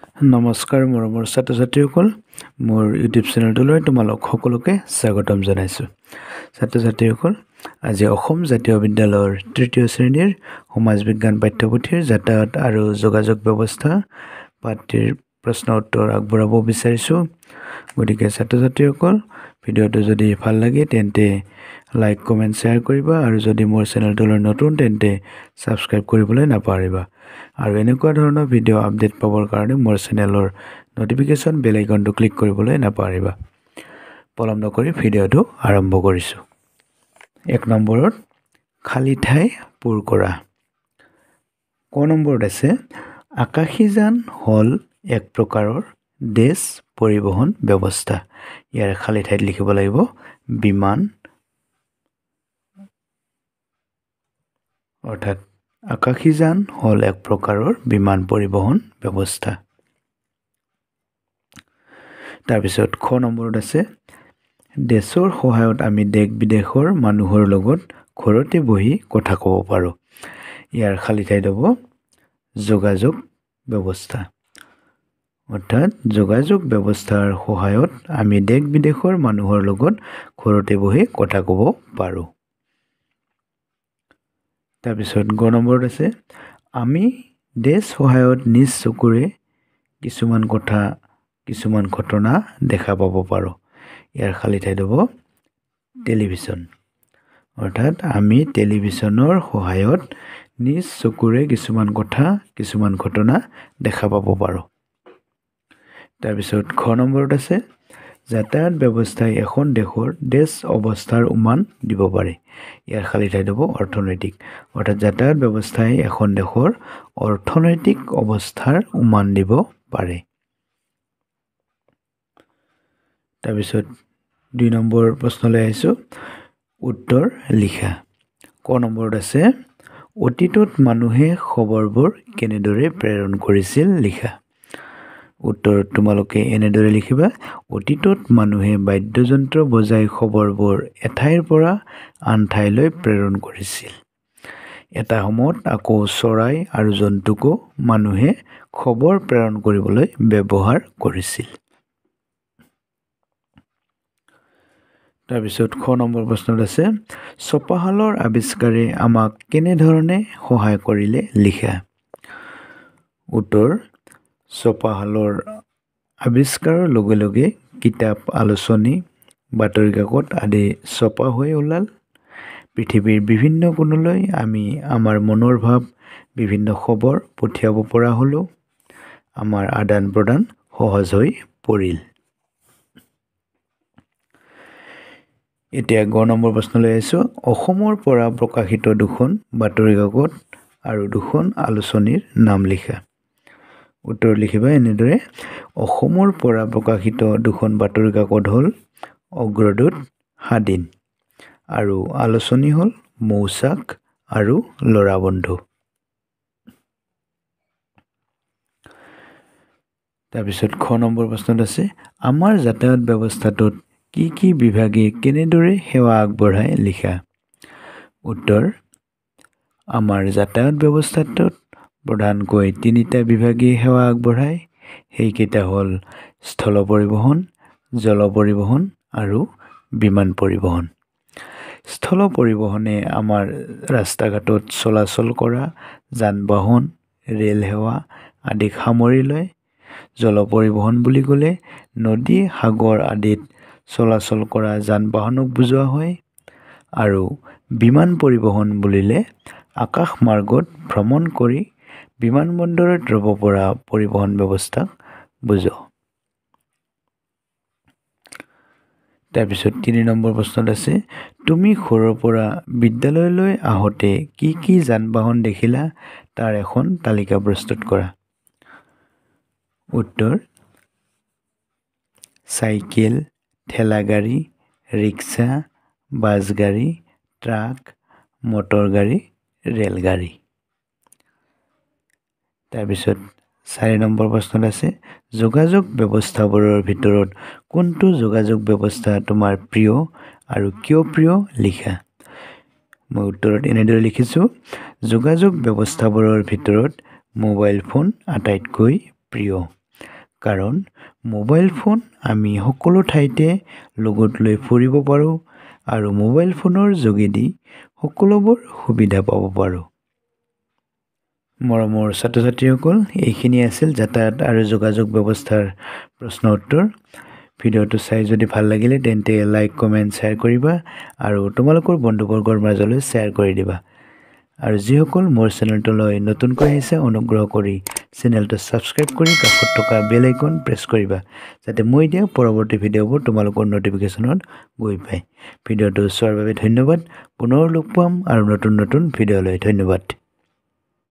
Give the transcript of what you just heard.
নমস্কাৰ মৰমৰ ছাত্ৰ ছাত্ৰীসকল মোৰ ইউটিউব চেনেলটোলৈ তোমালোক সকলোকে স্বাগতম জনাইছোঁ। ছাত্ৰ ছাত্ৰীসকল, আজি অসম জাতীয় বিদ্যালয়ৰ তৃতীয় শ্ৰেণীৰ সমাজ বিজ্ঞান পাঠ্যপুথিৰ যাতায়াত আৰু যোগাযোগ ব্যৱস্থা পাঠ্যৰ প্ৰশ্ন উত্তৰ আগবঢ়াব বিচাৰিছোঁ। গতিকে ছাত্ৰ ছাত্ৰীসকল, ভিডিঅ'টো যদি ভাল লাগে তেন্তে লাইক কমেণ্ট শ্বেয়াৰ কৰিবা, আৰু যদি মোৰ চেনেলটোলৈ নতুন তেন্তে ছাবস্ক্ৰাইব কৰিবলৈ নাপাহৰিবা। আৰু এনেকুৱা ধৰণৰ ভিডিঅ' আপডেট পাবৰ কাৰণে মোৰ চেনেলৰ নটিফিকেশ্যন বেল আইকনটো ক্লিক কৰিবলৈ নাপাহৰিবা। পলম নকৰি ভিডিঅ'টো আৰম্ভ কৰিছোঁ। 1 নম্বৰত খালী ঠাই পূৰ কৰা। ক নম্বৰত আছে আকাশীযান হ'ল এক প্ৰকাৰৰ দেশ পৰিবহণ ব্যৱস্থা। ইয়াৰ খালী ঠাইত লিখিব লাগিব বিমান, অৰ্থাৎ আকাশীযান হ'ল এক প্ৰকাৰৰ বিমান পৰিবহণ ব্যৱস্থা। তাৰপিছত খ নম্বৰত আছে দেশৰ সহায়ত আমি দেশ বিদেশৰ মানুহৰ লগত ঘৰতে বহি কথা ক'ব পাৰোঁ। ইয়াৰ খালী ঠাইত হ'ব যোগাযোগ ব্যৱস্থা, অৰ্থাৎ যোগাযোগ ব্যৱস্থাৰ সহায়ত আমি দেশ বিদেশৰ মানুহৰ লগত ঘৰতে বহি কথা ক'ব পাৰোঁ। তাৰপিছত গ নম্বৰত আছে আমি দেশ সহায়ত নিজ চকুৰে কিছুমান ঘটনা দেখা পাব পাৰোঁ। ইয়াৰ খালী ঠাইত হ'ব টেলিভিছন, অৰ্থাৎ আমি টেলিভিছনৰ সহায়ত নিজ চকুৰে কিছুমান ঘটনা দেখা পাব পাৰোঁ। তাৰপিছত খ নম্বৰত আছে যাতায়াত ব্যৱস্থাই এখন দেশৰ দেশ অৱস্থাৰ উমান দিব পাৰে। ইয়াৰ খালী ঠাইত হ'ব অৰ্থনৈতিক, অৰ্থাৎ যাতায়াত ব্যৱস্থাই এখন দেশৰ অৰ্থনৈতিক অৱস্থাৰ উমান দিব পাৰে। তাৰপিছত 2 নম্বৰ প্ৰশ্নলৈ আহিছোঁ, উত্তৰ লিখা। ক নম্বৰত আছে অতীতত মানুহে খবৰবোৰ কেনেদৰে প্ৰেৰণ কৰিছিল লিখা। উত্তৰত তোমালোকে এনেদৰে লিখিবা, অতীতত মানুহে বাদ্যযন্ত্ৰ বজাই খবৰবোৰ এঠাইৰ পৰা আন ঠাইলৈ প্ৰেৰণ কৰিছিল। এটা সময়ত আকৌ চৰাই আৰু জন্তুকো মানুহে খবৰ প্ৰেৰণ কৰিবলৈ ব্যৱহাৰ কৰিছিল। তাৰপিছত খ নম্বৰ প্ৰশ্নত আছে ছপাশালৰ আৱিষ্কাৰে আমাক কেনেধৰণে সহায় কৰিলে লিখা। উত্তৰ ছপাশালৰ আৱিষ্কাৰৰ লগে লগে কিতাপ, আলোচনী, বাতৰি কাকত আদি ছপা হৈ ওলাল। পৃথিৱীৰ বিভিন্ন কোণলৈ আমি আমাৰ মনৰ ভাৱ, বিভিন্ন খবৰ পঠিয়াব পৰা হ'লোঁ। আমাৰ আদান প্ৰদান সহজ হৈ পৰিল। এতিয়া গ নম্বৰ প্ৰশ্নলৈ আহিছোঁ, অসমৰ পৰা প্ৰকাশিত 2খন বাতৰি কাকত আৰু 2খন আলোচনীৰ নাম লিখা। উত্তৰ লিখিবা এনেদৰে, অসমৰ পৰা প্ৰকাশিত 2খন বাতৰি কাকত হ'ল অগ্ৰদূত, স্বাধীন, আৰু আলোচনী হ'ল মৌচাক আৰু ল'ৰা বন্ধু। তাৰপিছত খ নম্বৰ প্ৰশ্নত আছে আমাৰ যাতায়াত ব্যৱস্থাটোত কি কি বিভাগে কেনেদৰে সেৱা আগবঢ়ায় লিখা। উত্তৰ আমাৰ যাতায়াত ব্যৱস্থাটোত প্ৰধানকৈ 3টা বিভাগে সেৱা আগবঢ়ায়। সেইকেইটা হ'ল স্থল পৰিবহণ, জল পৰিবহণ আৰু বিমান পৰিবহণ। স্থল পৰিবহণে আমাৰ ৰাস্তা ঘাটত চলাচল কৰা যান বাহন, ৰেল সেৱা আদিক সামৰি লয়। জল পৰিবহণ বুলি ক'লে নদী, সাগৰ আদিত চলাচল কৰা যান বাহনক বুজোৱা হয়। আৰু বিমান পৰিবহণ বুলিলে আকাশ মাৰ্গত ভ্ৰমণ কৰি বিমানবন্দৰত ৰ'ব পৰা পৰিবহণ ব্যৱস্থাক বুজায়। তাৰপিছত 3 নম্বৰ প্ৰশ্নত আছে তুমি ঘৰৰ পৰা বিদ্যালয়লৈ আহোঁতে কি কি যান বাহন দেখিলা তাৰ এখন তালিকা প্ৰস্তুত কৰা। উত্তৰ চাইকেল, ঠেলাগাড়ী, ৰিক্সা, বাছ গাড়ী, ট্ৰাক, মটৰ গাড়ী, ৰেলগাড়ী। তাৰপিছত 4 নম্বৰ প্ৰশ্নত আছে যোগাযোগ ব্যৱস্থাবোৰৰ ভিতৰত কোনটো যোগাযোগ ব্যৱস্থা তোমাৰ প্ৰিয় আৰু কিয় প্ৰিয় লিখা। মই উত্তৰত এনেদৰে লিখিছোঁ, যোগাযোগ ব্যৱস্থাবোৰৰ ভিতৰত মোবাইল ফোন আটাইতকৈ প্ৰিয়। কাৰণ মোবাইল ফোন আমি সকলো ঠাইতে লগত লৈ ফুৰিব পাৰোঁ আৰু মোবাইল ফোনৰ যোগেদি সকলোবোৰ সুবিধা পাব পাৰোঁ। মৰমৰ ছাত্ৰ ছাত্ৰীসকল, এইখিনি আছিল যাতায়াত আৰু যোগাযোগ ব্যৱস্থাৰ প্ৰশ্ন উত্তৰ। ভিডিঅ'টো চাই যদি ভাল লাগিলে তেন্তে লাইক, কমেণ্ট, শ্বেয়াৰ কৰিবা আৰু তোমালোকৰ বন্ধুবৰ্গৰ মাজলৈ শ্বেয়াৰ কৰি দিবা। আৰু যিসকল মোৰ চেনেলটোলৈ নতুনকৈ আহিছে অনুগ্ৰহ কৰি চেনেলটো ছাবস্ক্ৰাইব কৰি কাষত থকা বেল আইকন প্ৰেছ কৰিবা, যাতে মই দিয়া পৰৱৰ্তী ভিডিঅ'বোৰ তোমালোকৰ ন'টিফিকেশ্যনত গৈ পায়। ভিডিঅ'টো চোৱাৰ বাবে ধন্যবাদ। পুনৰ লগ পাম আৰু নতুন ভিডিঅ'লৈ। ধন্যবাদ।